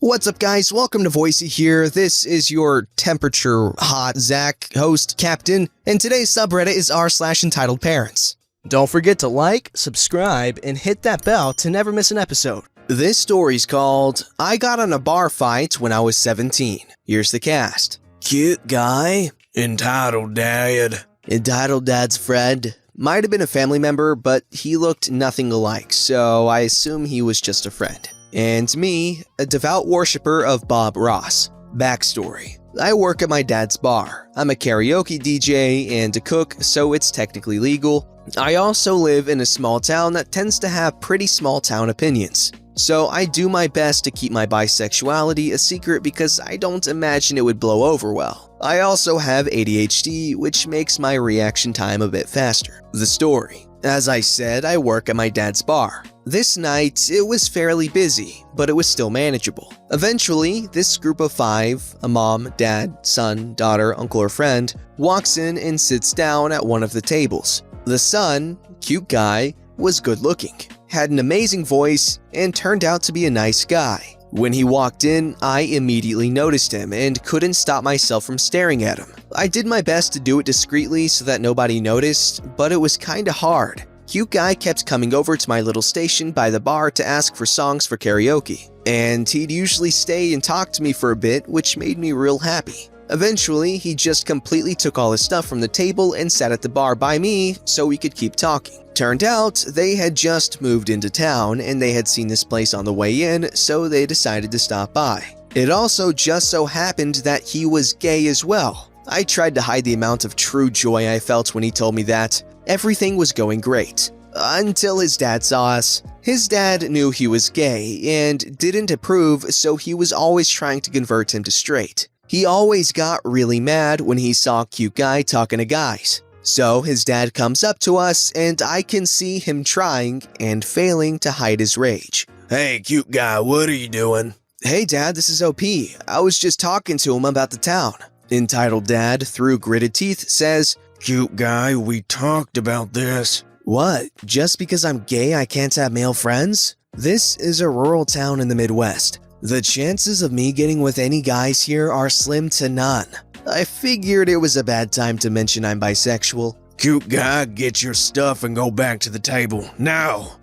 What's up, guys? Welcome to Voicey here. This is your temperature hot Zach, host, captain, and today's subreddit is r/EntitledParents. Don't forget to like, subscribe, and hit that bell to never miss an episode. This story's called I Got in a Bar Fight When I Was 17. Here's the cast. Cute guy. Entitled Dad. Entitled Dad's friend. Might have been a family member, but he looked nothing alike, so I assume he was just a friend. And me, a devout worshiper of Bob Ross. Backstory. I work at my dad's bar. I'm a karaoke DJ and a cook, so it's technically legal. I also live in a small town that tends to have pretty small town opinions. So I do my best to keep my bisexuality a secret because I don't imagine it would blow over well. I also have ADHD, which makes my reaction time a bit faster. The story. As I said, I work at my dad's bar. This night, it was fairly busy, but it was still manageable. Eventually, this group of 5, a mom, dad, son, daughter, uncle, or friend, walks in and sits down at one of the tables. The son, cute guy, was good looking, had an amazing voice, and turned out to be a nice guy. When he walked in, I immediately noticed him and couldn't stop myself from staring at him. I did my best to do it discreetly so that nobody noticed, but it was kinda hard. Cute guy kept coming over to my little station by the bar to ask for songs for karaoke, and he'd usually stay and talk to me for a bit, which made me real happy. Eventually, he just completely took all his stuff from the table and sat at the bar by me so we could keep talking. Turned out, they had just moved into town and they had seen this place on the way in, so they decided to stop by. It also just so happened that he was gay as well. I tried to hide the amount of true joy I felt when he told me that. Everything was going great. Until his dad saw us. His dad knew he was gay and didn't approve, so he was always trying to convert him to straight. He always got really mad when he saw a cute guy talking to guys. So his dad comes up to us and I can see him trying and failing to hide his rage. Hey, cute guy, what are you doing? Hey dad, this is OP. I was just talking to him about the town. Entitled Dad, through gritted teeth, says, Cute guy, we talked about this. What? Just because I'm gay I can't have male friends? This is a rural town in the Midwest. The chances of me getting with any guys here are slim to none. I figured it was a bad time to mention I'm bisexual. Cute guy, get your stuff and go back to the table, now.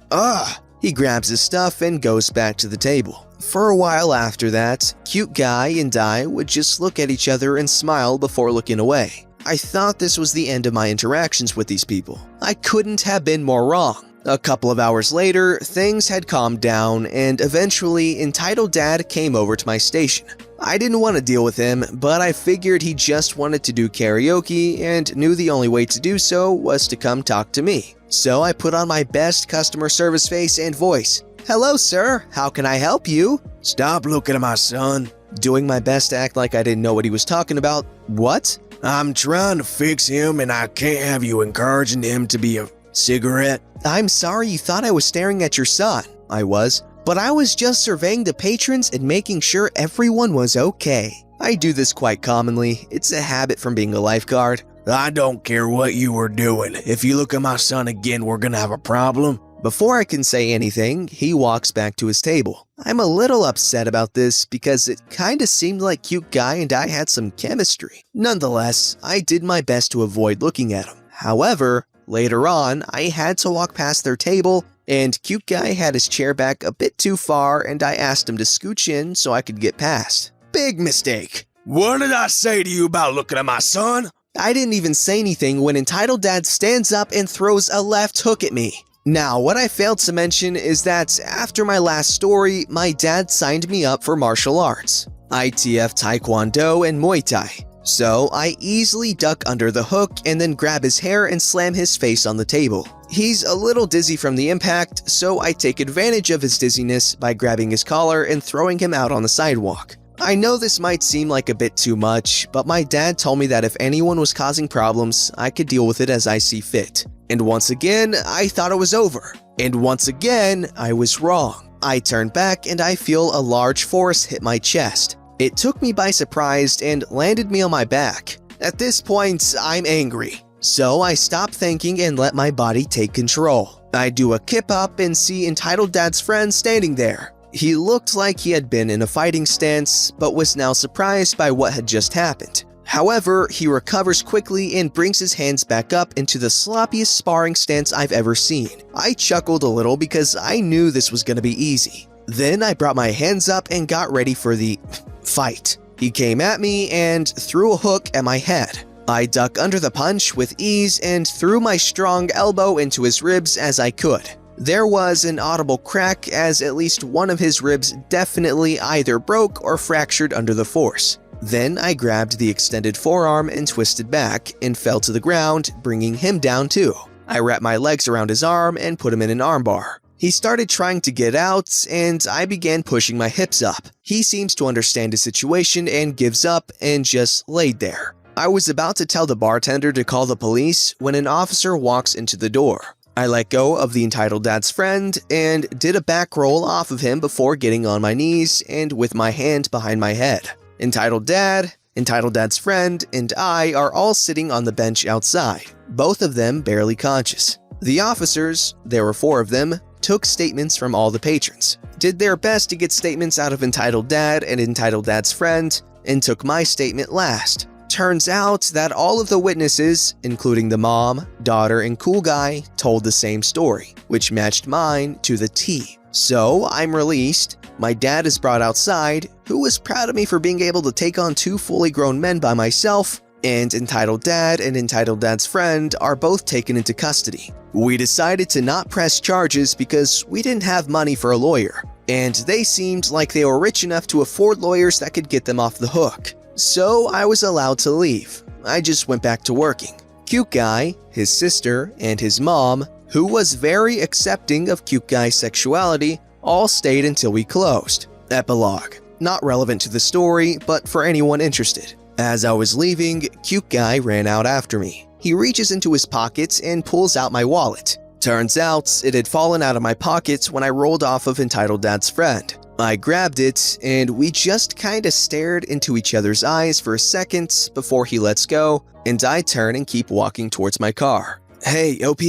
He grabs his stuff and goes back to the table. For a while after that, cute guy and I would just look at each other and smile before looking away. I thought this was the end of my interactions with these people. I couldn't have been more wrong. A couple of hours later, things had calmed down and eventually Entitled Dad came over to my station. I didn't want to deal with him, but I figured he just wanted to do karaoke and knew the only way to do so was to come talk to me. So I put on my best customer service face and voice. Hello, sir. How can I help you? Stop looking at my son. Doing my best to act like I didn't know what he was talking about. What? I'm trying to fix him and I can't have you encouraging him to be a cigarette. I'm sorry you thought I was staring at your son. I was. But I was just surveying the patrons and making sure everyone was okay. I do this quite commonly. It's a habit from being a lifeguard. I don't care what you were doing. If you look at my son again, we're gonna have a problem. Before I can say anything, he walks back to his table. I'm a little upset about this because it kinda seemed like cute guy and I had some chemistry. Nonetheless, I did my best to avoid looking at him. However, later on, I had to walk past their table and cute guy had his chair back a bit too far and I asked him to scooch in so I could get past. Big mistake. What did I say to you about looking at my son? I didn't even say anything when Entitled Dad stands up and throws a left hook at me. Now, what I failed to mention is that after my last story, my dad signed me up for martial arts, ITF Taekwondo and Muay Thai. So I easily duck under the hook and then grab his hair and slam his face on the table. He's a little dizzy from the impact, so I take advantage of his dizziness by grabbing his collar and throwing him out on the sidewalk. I know this might seem like a bit too much, but my dad told me that if anyone was causing problems, I could deal with it as I see fit. And once again, I thought it was over. And once again, I was wrong. I turn back and I feel a large force hit my chest. It took me by surprise and landed me on my back. At this point, I'm angry. So I stop thinking and let my body take control. I do a kip up and see Entitled Dad's friend standing there. He looked like he had been in a fighting stance, but was now surprised by what had just happened. However, he recovers quickly and brings his hands back up into the sloppiest sparring stance I've ever seen. I chuckled a little because I knew this was going to be easy. Then I brought my hands up and got ready for the fight. He came at me and threw a hook at my head. I ducked under the punch with ease and threw my strong elbow into his ribs as I could. There was an audible crack as at least one of his ribs definitely either broke or fractured under the force. Then I grabbed the extended forearm and twisted back and fell to the ground, bringing him down too. I wrapped my legs around his arm and put him in an armbar. He started trying to get out and I began pushing my hips up. He seems to understand the situation and gives up and just laid there. I was about to tell the bartender to call the police when an officer walks into the door. I let go of the entitled dad's friend and did a back roll off of him before getting on my knees and with my hand behind my head. Entitled dad, entitled dad's friend, and I are all sitting on the bench outside, both of them barely conscious. The officers, there were 4 of them, took statements from all the patrons, did their best to get statements out of entitled dad and entitled dad's friend, and took my statement last. Turns out that all of the witnesses, including the mom, daughter, and cool guy, told the same story, which matched mine to the T. So I'm released. My dad is brought outside, who was proud of me for being able to take on 2 fully grown men by myself, and entitled dad and entitled dad's friend are both taken into custody. We decided to not press charges because we didn't have money for a lawyer, and they seemed like they were rich enough to afford lawyers that could get them off the hook. So I was allowed to leave. I just went back to working. Cute guy, his sister, and his mom, who was very accepting of cute guy's sexuality, all stayed until we closed. Epilogue. Not relevant to the story, but for anyone interested. As I was leaving, cute guy ran out after me. He reaches into his pockets and pulls out my wallet. Turns out it had fallen out of my pocket when I rolled off of entitled dad's friend. I grabbed it, and we just kinda stared into each other's eyes for a second before he lets go, and I turn and keep walking towards my car. Hey, OP,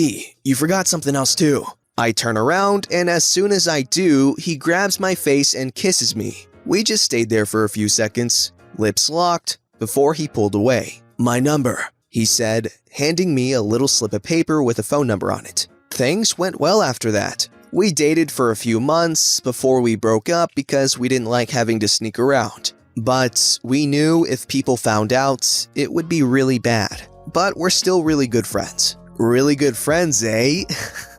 you forgot something else too. I turn around, and as soon as I do, he grabs my face and kisses me. We just stayed there for a few seconds, lips locked, before he pulled away. My number, he said, handing me a little slip of paper with a phone number on it. Things went well after that. We dated for a few months before we broke up because we didn't like having to sneak around. But we knew if people found out, it would be really bad. But we're still really good friends. Really good friends, eh?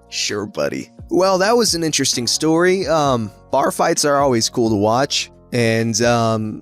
Sure, buddy. Well, that was an interesting story. Bar fights are always cool to watch. And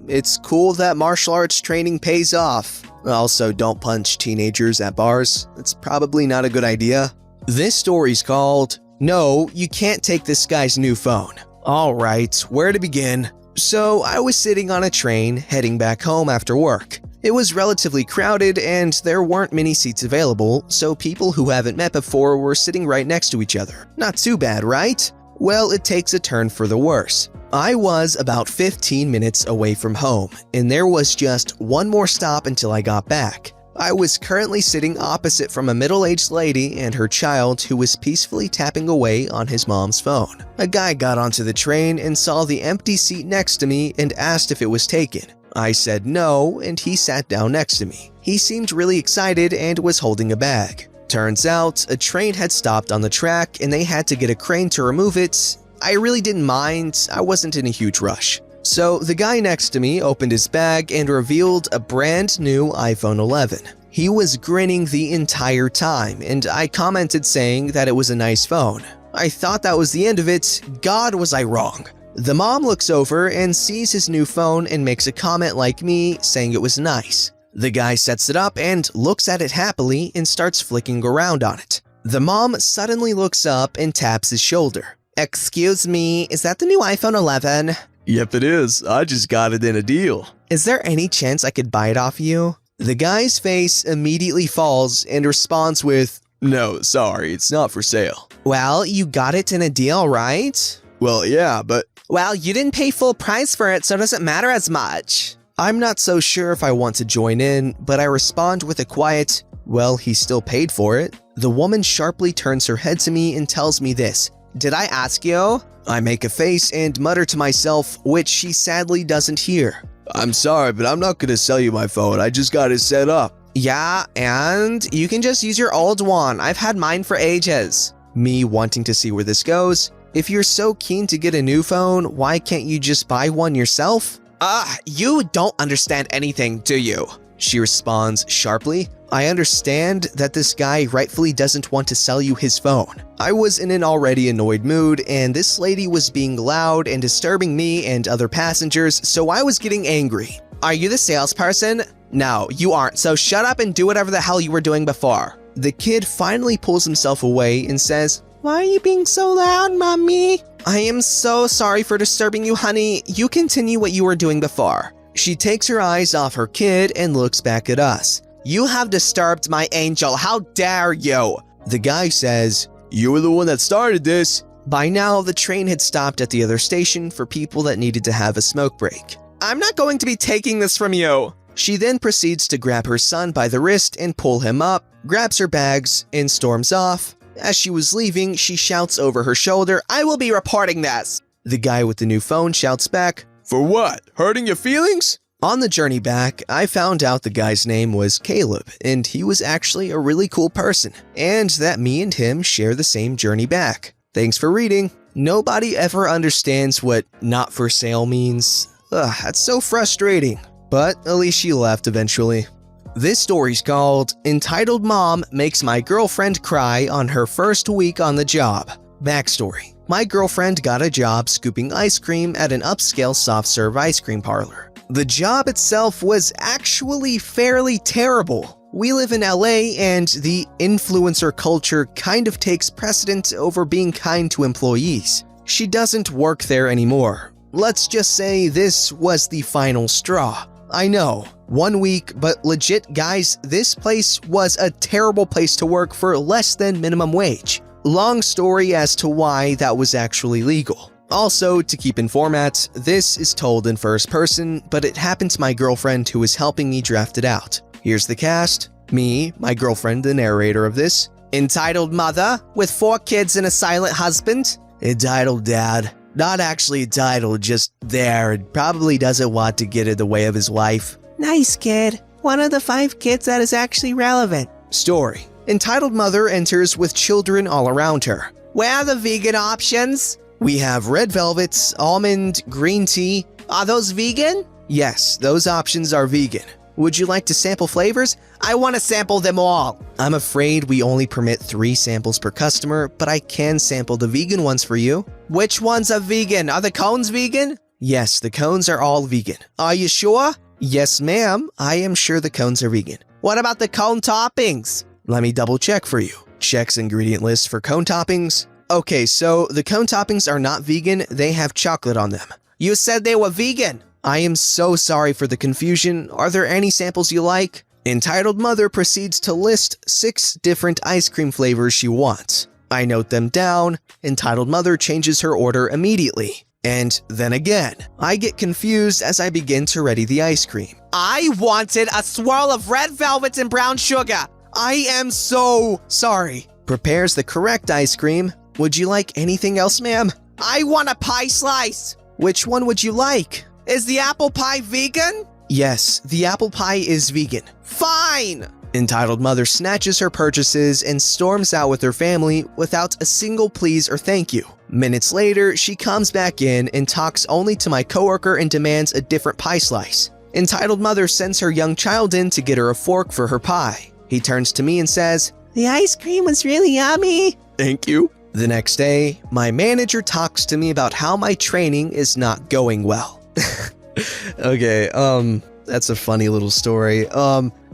it's cool that martial arts training pays off. Also, don't punch teenagers at bars. It's probably not a good idea. This story's called No, You Can't Take This Guy's New Phone. Alright, where to begin? So, I was sitting on a train heading back home after work. It was relatively crowded and there weren't many seats available, so people who haven't met before were sitting right next to each other. Not too bad, right? Well, it takes a turn for the worse. I was about 15 minutes away from home, and there was just one more stop until I got back. I was currently sitting opposite from a middle-aged lady and her child who was peacefully tapping away on his mom's phone. A guy got onto the train and saw the empty seat next to me and asked if it was taken. I said no, and he sat down next to me. He seemed really excited and was holding a bag. Turns out, a train had stopped on the track and they had to get a crane to remove it. I really didn't mind, I wasn't in a huge rush. So the guy next to me opened his bag and revealed a brand new iPhone 11. He was grinning the entire time, and I commented saying that it was a nice phone. I thought that was the end of it. God, was I wrong. The mom looks over and sees his new phone and makes a comment like me, saying it was nice. The guy sets it up and looks at it happily and starts flicking around on it. The mom suddenly looks up and taps his shoulder. "Excuse me, is that the new iPhone 11? Yep, it is. I just got it in a deal. Is there any chance I could buy it off you?" The guy's face immediately falls and responds with, No, sorry, it's not for sale. "Well, you got it in a deal, right?" Well, yeah, but "Well, you didn't pay full price for it, so it doesn't matter as much." I'm not so sure if I want to join in, but I respond with a quiet, "Well, he still paid for it." The woman sharply turns her head to me and tells me this. "Did I ask you?" I make a face and mutter to myself, which she sadly doesn't hear. I'm sorry, but I'm not gonna sell you my phone. I just got it set up. Yeah, and you can just use your old one. I've had mine for ages. Me wanting to see where this goes. If you're so keen to get a new phone, why can't you just buy one yourself? You don't understand anything, do you? She responds sharply. I understand that this guy rightfully doesn't want to sell you his phone. I was in an already annoyed mood, and this lady was being loud and disturbing me and other passengers, so I was getting angry. Are you the salesperson? No, you aren't, so shut up and do whatever the hell you were doing before. The kid finally pulls himself away and says, Why are you being so loud, mommy? I am so sorry for disturbing you, honey. You continue what you were doing before. She takes her eyes off her kid and looks back at us. You have disturbed my angel. How dare you? The guy says, You were the one that started this. By now, the train had stopped at the other station for people that needed to have a smoke break. I'm not going to be taking this from you. She then proceeds to grab her son by the wrist and pull him up, grabs her bags, and storms off. As she was leaving, she shouts over her shoulder, I will be reporting this. The guy with the new phone shouts back, For what? Hurting your feelings? On the journey back, I found out the guy's name was Caleb, and he was actually a really cool person, and that me and him share the same journey back. Thanks for reading. Nobody ever understands what not for sale means. That's so frustrating. But at least she left eventually. This story's called Entitled Mom Makes My Girlfriend Cry on Her First Week on the Job. Backstory. My girlfriend got a job scooping ice cream at an upscale soft-serve ice cream parlor. The job itself was actually fairly terrible. We live in LA and the influencer culture kind of takes precedent over being kind to employees. She doesn't work there anymore. Let's just say this was the final straw. I know, 1 week, but legit guys, this place was a terrible place to work for less than minimum wage. Long story as to why that was actually legal. Also, to keep in format, this is told in first person, but it happened to my girlfriend who is helping me draft it out. Here's the cast. Me, my girlfriend, the narrator of this. Entitled mother, with 4 kids and a silent husband. Entitled dad. Not actually entitled, just there, and probably doesn't want to get in the way of his wife. Nice kid. One of the 5 kids that is actually relevant. Story. Entitled mother enters with children all around her. Where are the vegan options? We have red velvets, almond, green tea. Are those vegan? Yes, those options are vegan. Would you like to sample flavors? I want to sample them all. I'm afraid we only permit 3 samples per customer, but I can sample the vegan ones for you. Which ones are vegan? Are the cones vegan? Yes, the cones are all vegan. Are you sure? Yes, ma'am. I am sure the cones are vegan. What about the cone toppings? Let me double check for you. Checks ingredient list for cone toppings. Okay, so the cone toppings are not vegan, they have chocolate on them. You said they were vegan! I am so sorry for the confusion. Are there any samples you like? Entitled mother proceeds to list 6 different ice cream flavors she wants. I note them down. Entitled mother changes her order immediately. And then again, I get confused as I begin to ready the ice cream. I wanted a swirl of red velvet and brown sugar! I am so sorry. Prepares the correct ice cream. Would you like anything else, ma'am? I want a pie slice. Which one would you like? Is the apple pie vegan? Yes, the apple pie is vegan. Fine! Entitled mother snatches her purchases and storms out with her family without a single please or thank you. Minutes later, she comes back in and talks only to my coworker and demands a different pie slice. Entitled mother sends her young child in to get her a fork for her pie. He turns to me and says, The ice cream was really yummy. Thank you. The next day, my manager talks to me about how my training is not going well. Okay, that's a funny little story.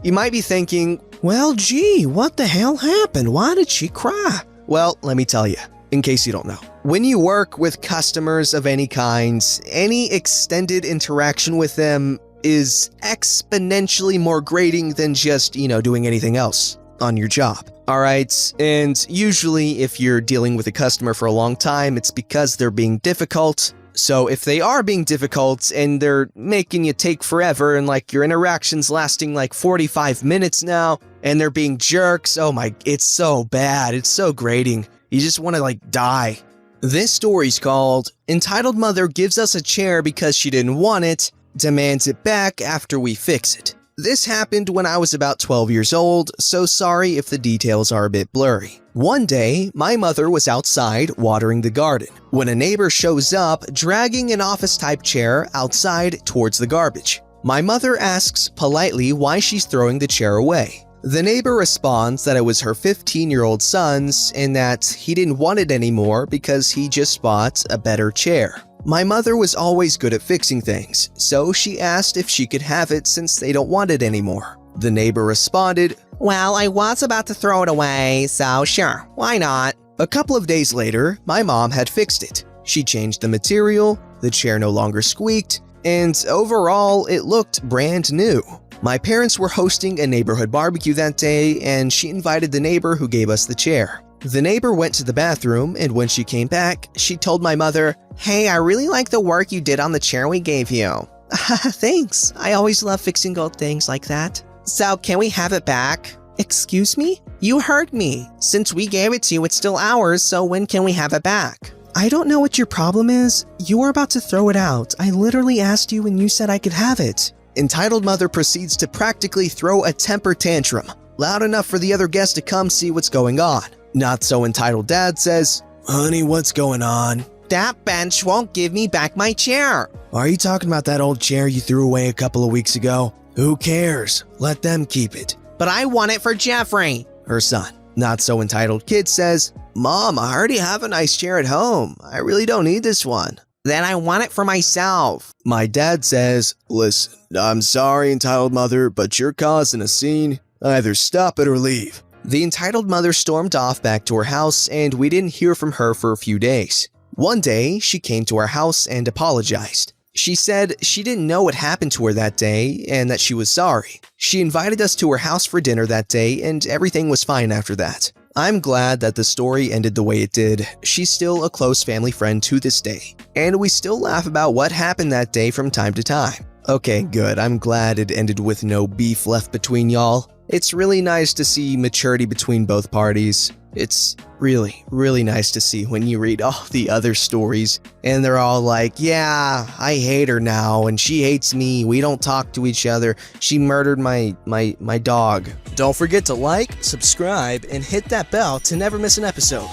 You might be thinking, well, gee, what the hell happened? Why did she cry? Well, let me tell you, in case you don't know. When you work with customers of any kind, any extended interaction with them is exponentially more grating than just, doing anything else on your job. Alright, and usually if you're dealing with a customer for a long time, it's because they're being difficult. So if they are being difficult and they're making you take forever and your interaction's lasting 45 minutes now and they're being jerks, oh my, it's so bad, it's so grating. You just want to die. This story's called Entitled Mother Gives Us a Chair Because She Didn't Want It, Demands It Back After We Fix It. This happened when I was about 12 years old, so sorry if the details are a bit blurry. One day, my mother was outside watering the garden when a neighbor shows up dragging an office-type chair outside towards the garbage. My mother asks politely why she's throwing the chair away. The neighbor responds that it was her 15-year-old son's and that he didn't want it anymore because he just bought a better chair. My mother was always good at fixing things, so she asked if she could have it since they don't want it anymore. The neighbor responded, "Well, I was about to throw it away, so sure, why not?" A couple of days later, my mom had fixed it. She changed the material, the chair no longer squeaked, and overall, it looked brand new. My parents were hosting a neighborhood barbecue that day, and she invited the neighbor who gave us the chair. The neighbor went to the bathroom, and when she came back, she told my mother, "Hey, I really like the work you did on the chair we gave you." "Thanks, I always love fixing old things like that." "So, can we have it back?" "Excuse me?" "You heard me. Since we gave it to you, it's still ours, so when can we have it back?" "I don't know what your problem is. You were about to throw it out. I literally asked you and you said I could have it." Entitled Mother proceeds to practically throw a temper tantrum, loud enough for the other guests to come see what's going on. Not so entitled Dad says, "Honey, what's going on?" "That bench won't give me back my chair." "Are you talking about that old chair you threw away a couple of weeks ago?" "Who cares? Let them keep it." "But I want it for Jeffrey," her son. Not so entitled kid says, "Mom, I already have a nice chair at home. I really don't need this one." "Then I want it for myself." My dad says, "Listen, I'm sorry, entitled mother, but you're causing a scene. Either stop it or leave." The entitled mother stormed off back to her house, and we didn't hear from her for a few days. One day, she came to our house and apologized. She said she didn't know what happened to her that day and that she was sorry. She invited us to her house for dinner that day, and everything was fine after that. I'm glad that the story ended the way it did. She's still a close family friend to this day, and we still laugh about what happened that day from time to time. Okay, good. I'm glad it ended with no beef left between y'all. It's really nice to see maturity between both parties. It's really, really nice to see when you read all the other stories and they're all like, "Yeah, I hate her now and she hates me. We don't talk to each other. She murdered my dog." Don't forget to like, subscribe, and hit that bell to never miss an episode.